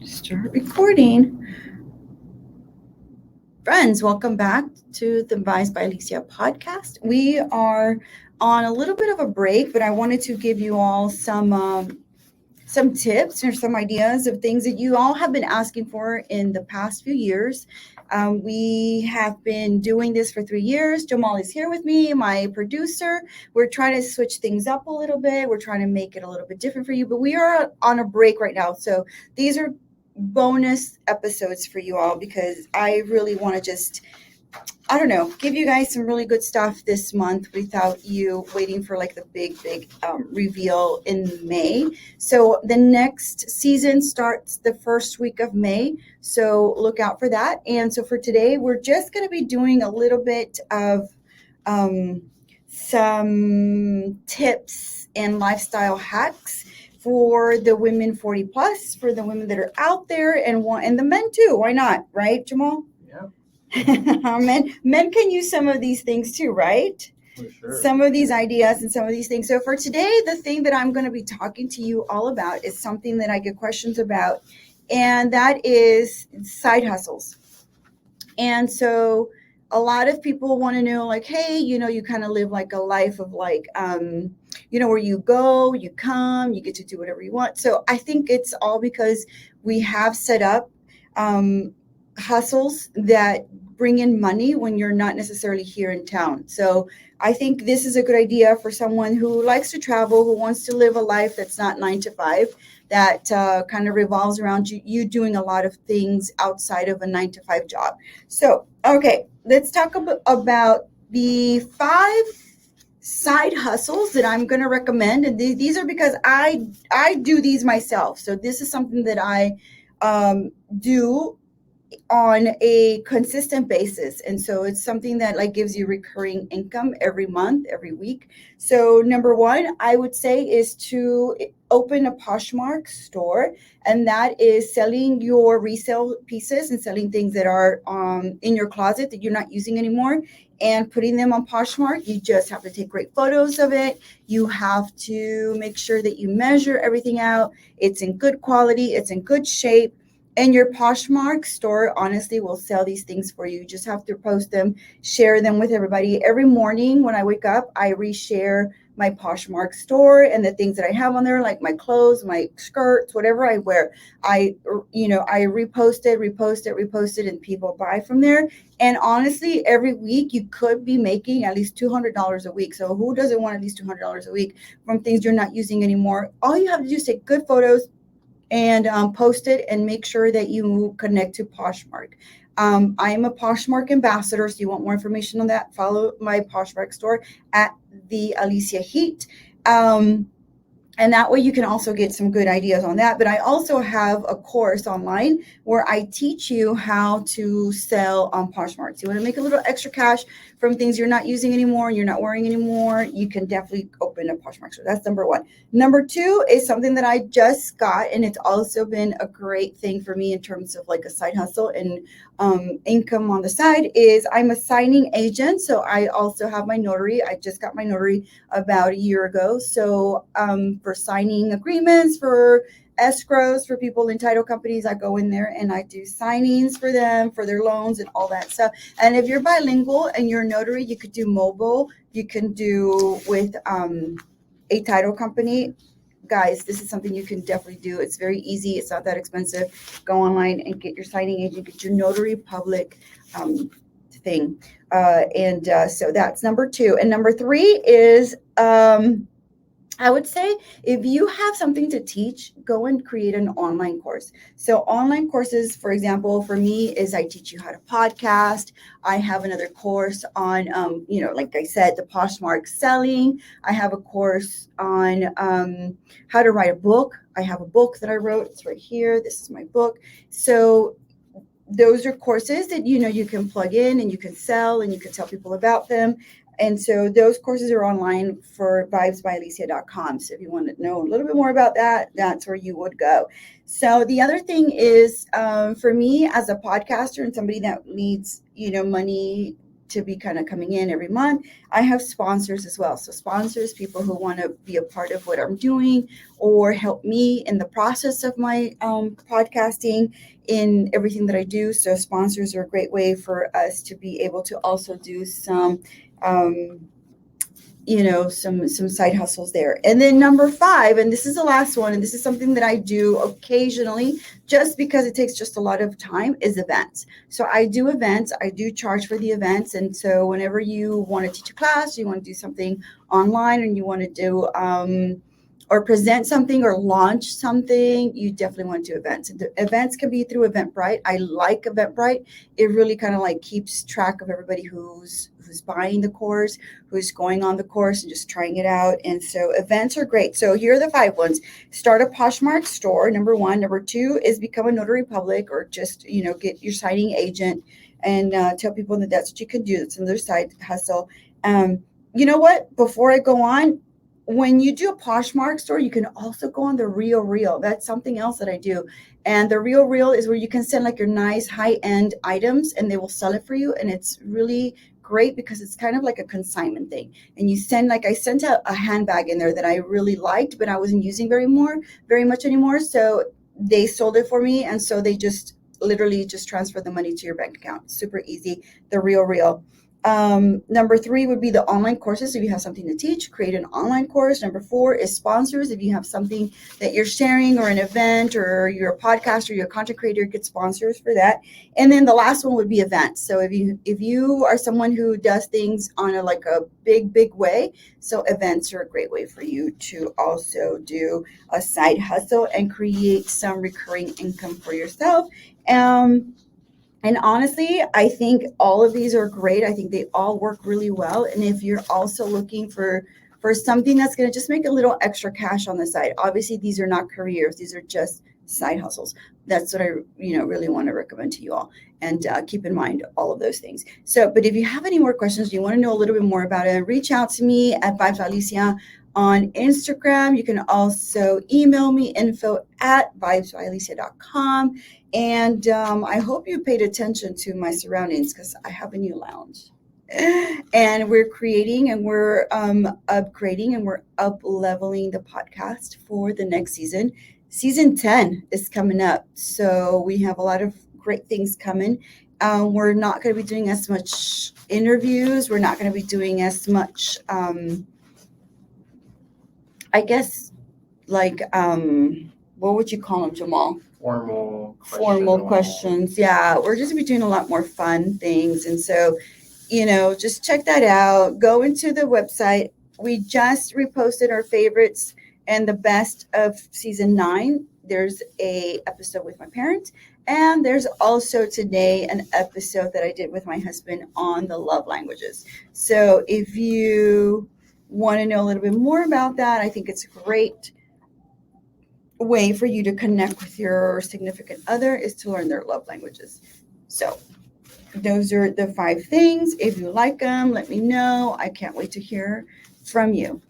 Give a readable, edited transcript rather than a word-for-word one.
Start recording. Friends, welcome back to the Vibes by Alicia podcast. We are on a little bit of a break, but I wanted to give you all some tips or some ideas of things that you all have been asking for in the past few years. We have been doing this for 3 years. Jamal is here with me, my producer. We're trying to switch things up a little bit. We're trying to make it a little bit different for you, but we are on a break right now. So these are bonus episodes for you all because I really want to just give you guys some really good stuff this month without you waiting for like the big reveal in May. So the next season starts the first week of May. So look out for that. And so for today, we're just going to be doing a little bit of some tips and lifestyle hacks for the women 40 plus, for the women that are out there and the men too. Why not? Right, Jamal? Men can use some of these things too, right? For sure. Some of these ideas and some of these things. So for today, the thing that I'm going to be talking to you all about is something that I get questions about, and that is side hustles. And so a lot of people want to know, like, hey, you kind of live like a life of like, where you go, you come, you get to do whatever you want. So I think it's all because we have set up hustles that bring in money when you're not necessarily here in town. So I think this is a good idea for someone who likes to travel, who wants to live a life that's not 9 to 5, that kind of revolves around you doing a lot of things outside of a 9 to 5 job. So, okay, let's talk about the 5 side hustles that I'm going to recommend. And these are because I do these myself. So this is something that I do on a consistent basis, and so it's something that like gives you recurring income every month, every week. So number one, I would say, is to open a Poshmark store, and that is selling your resale pieces and selling things that are in your closet that you're not using anymore and putting them on Poshmark. You just have to take great photos of it. You have to make sure that you measure everything out. It's in good quality, it's in good shape. And your Poshmark store honestly will sell these things for you. You just have to post them, share them with everybody. Every morning when I wake up, I reshare my Poshmark store and the things that I have on there, like my clothes, my skirts, whatever I wear. I repost it, and people buy from there. And honestly, every week you could be making at least $200 a week. So who doesn't want at least $200 a week from things you're not using anymore? All you have to do is take good photos and post it, and make sure that you connect to Poshmark. I am a Poshmark ambassador, so you want more information on that, follow my Poshmark store at the Alicia Heat. And that way you can also get some good ideas on that. But I also have a course online where I teach you how to sell on Poshmark. So you want to make a little extra cash from things you're not using anymore, you're not wearing anymore, you can definitely open a Poshmark store. That's number one. Number two is something that I just got, and it's also been a great thing for me in terms of like a side hustle and income on the side, is I'm a signing agent. So I also have my notary. I just got my notary about a year ago. So for signing agreements, for escrows, for people in title companies, I go in there and I do signings for them, for their loans and all that stuff. And if you're bilingual and you're a notary, you could do mobile, you can do with a title company. Guys, this is something you can definitely do. It's very easy. It's not that expensive. Go online and get your signing agent, get your notary public thing. So that's number two. And number three is I would say, if you have something to teach, go and create an online course. So online courses, for example, for me is I teach you how to podcast. I have another course on, like I said, the Poshmark selling. I have a course on how to write a book. I have a book that I wrote. It's right here. This is my book. So those are courses that, you can plug in and you can sell and you can tell people about them. And so those courses are online for vibesbyalicia.com. So if you want to know a little bit more about that, that's where you would go. So the other thing is, for me as a podcaster and somebody that needs, money to be kind of coming in every month. I have sponsors as well. So sponsors, people who want to be a part of what I'm doing or help me in the process of my podcasting in everything that I do. So sponsors are a great way for us to be able to also do some some side hustles there. And then number 5, and this is the last one, and this is something that I do occasionally just because it takes just a lot of time, is events. So I do events. I do charge for the events. And so whenever you want to teach a class, you want to do something online, and you want to do or present something or launch something, you definitely want to do events. And the events can be through Eventbrite. I like Eventbrite. It really kind of like keeps track of everybody who's buying the course, who's going on the course and just trying it out. And so events are great. So here are the 5 ones. Start a Poshmark store, number 1. Number 2 is become a notary public, or just, get your signing agent and tell people that that's what you can do. That's another side hustle. You know what? Before I go on, when you do a Poshmark store, you can also go on the Real. That's something else that I do. And the Real is where you can send like your nice high-end items and they will sell it for you. And it's really great because it's kind of like a consignment thing. And you send, like I sent a handbag in there that I really liked, but I wasn't using very much anymore. So they sold it for me. And so they just literally just transfer the money to your bank account. Super easy. The Real. Number 3 would be the online courses. If you have something to teach, create an online course. Number 4 is sponsors. If you have something that you're sharing or an event, or you're a podcaster, you're a content creator, get sponsors for that. And then the last one would be events. So if you are someone who does things on a big way, so events are a great way for you to also do a side hustle and create some recurring income for yourself. And honestly, I think all of these are great. I think they all work really well. And if you're also looking for something that's going to just make a little extra cash on the side, obviously these are not careers. These are just side hustles. That's what I really want to recommend to you all. And keep in mind all of those things. So, but if you have any more questions, you want to know a little bit more about it, reach out to me at vibesbyalicia on Instagram. You can also email me, info@vibesbyalicia.com. And I hope you paid attention to my surroundings because I have a new lounge. And we're creating and we're upgrading and we're up-leveling the podcast for the next season. Season 10 is coming up. So we have a lot of great things coming. We're not going to be doing as much interviews. We're not going to be doing as much, I guess, like, what would you call them, Jamal? Formal questions. Yeah, we're just going to be doing a lot more fun things. And so, just check that out. Go into the website. We just reposted our favorites and the best of season 9. There's a episode with my parents. And there's also today an episode that I did with my husband on the love languages. So if you want to know a little bit more about that, I think it's a great way for you to connect with your significant other is to learn their love languages. So those are the 5 things. If you like them, let me know. I can't wait to hear from you.